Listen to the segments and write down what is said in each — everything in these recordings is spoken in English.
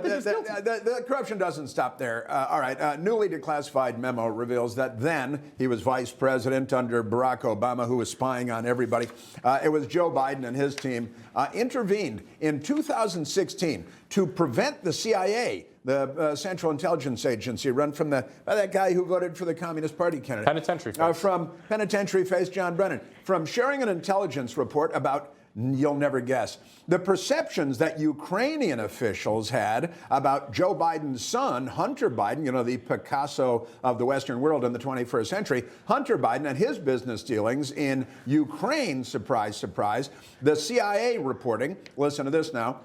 The corruption doesn't stop there. All right. Newly declassified memo reveals that then he was vice president under Barack Obama, who was spying on everybody. It was Joe Biden and his team intervened in 2016 to prevent the CIA, the Central Intelligence Agency, run by that guy who voted for the Communist Party candidate. Penitentiary face. From penitentiary face John Brennan, from sharing an intelligence report about, you'll never guess, the perceptions that Ukrainian officials had about Joe Biden's son, Hunter Biden, the Picasso of the Western world in the 21st century, Hunter Biden and his business dealings in Ukraine, surprise, surprise. The CIA reporting, listen to this now.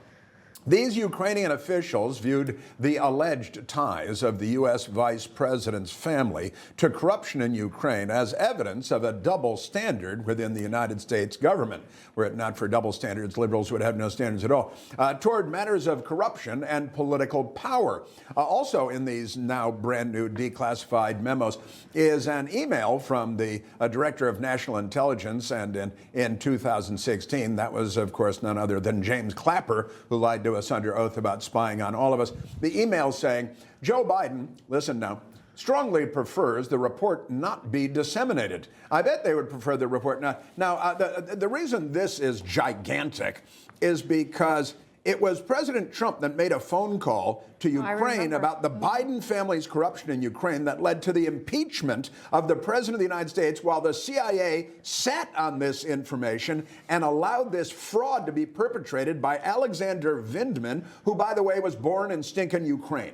These Ukrainian officials viewed the alleged ties of the U.S. vice president's family to corruption in Ukraine as evidence of a double standard within the United States government. Were it not for double standards, liberals would have no standards at all, toward matters of corruption and political power. Also in these now brand new declassified memos is an email from the Director of National Intelligence, and in 2016, that was, of course, none other than James Clapper, who lied to us under oath about spying on all of us. The email saying, Joe Biden, listen now, strongly prefers the report not be disseminated. I bet they would prefer the report not. Now, the reason this is gigantic is because it was President Trump that made a phone call to Ukraine about the Biden family's corruption in Ukraine that led to the impeachment of the President of the United States, while the CIA sat on this information and allowed this fraud to be perpetrated by Alexander Vindman, who, by the way, was born in stinking Ukraine.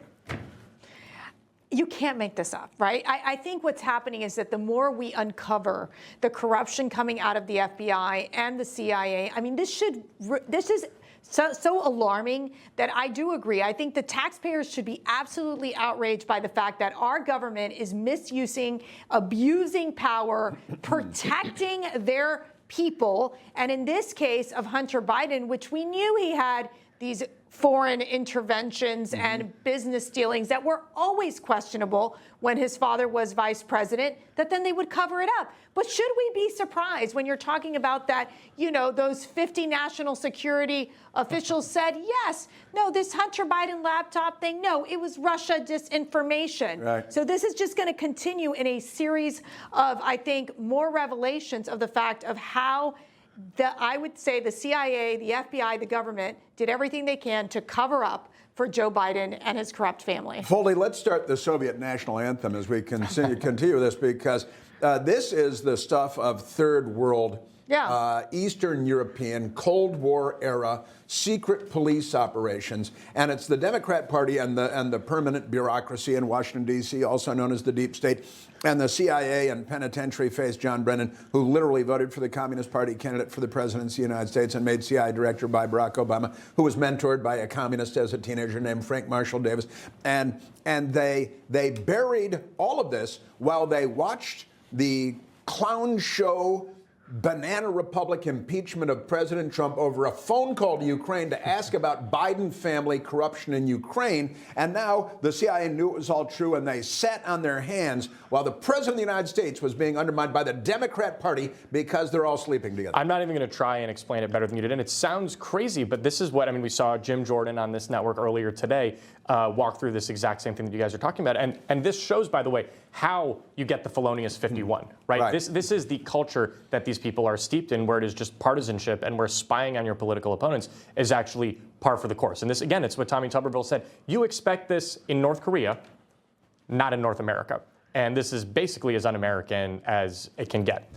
You can't make this up, right? I think what's happening is that the more we uncover the corruption coming out of the FBI and the CIA, I mean, this is so alarming that I do agree. I think the taxpayers should be absolutely outraged by the fact that our government is misusing, abusing power, protecting their people. And in this case of Hunter Biden, which we knew he had these foreign interventions and business dealings that were always questionable when his father was vice president, that then they would cover it up. But should we be surprised when you're talking about that, those 50 national security officials said, yes, no, this Hunter Biden laptop thing, no, it was Russia disinformation. Right. So this is just going to continue in a series of, I think, more revelations of the fact of how I would say the CIA, the FBI, the government did everything they can to cover up for Joe Biden and his corrupt family. Foley, let's start the Soviet national anthem as we continue this, because this is the stuff of third world, Eastern European, Cold War era secret police operations, and it's the Democrat Party and the permanent bureaucracy in Washington, D.C., also known as the deep state, and the CIA and penitentiary face John Brennan, who literally voted for the Communist Party candidate for the presidency of the United States and made CIA director by Barack Obama, who was mentored by a communist as a teenager named Frank Marshall Davis. And they buried all of this while they watched the clown show Banana Republic impeachment of President Trump over a phone call to Ukraine to ask about Biden family corruption in Ukraine. And now the CIA knew it was all true, and they sat on their hands while the President of the United States was being undermined by the Democrat Party because they're all sleeping together. I'm not even going to try and explain it better than you did. And it sounds crazy, but this is what, we saw Jim Jordan on this network earlier today walk through this exact same thing that you guys are talking about. And this shows, by the way, how you get the felonious 51, right? This is the culture that these people are steeped in, where it is just partisanship and where spying on your political opponents is actually par for the course. And this, again, it's what Tommy Tuberville said. You expect this in North Korea, not in North America. And this is basically as un-American as it can get.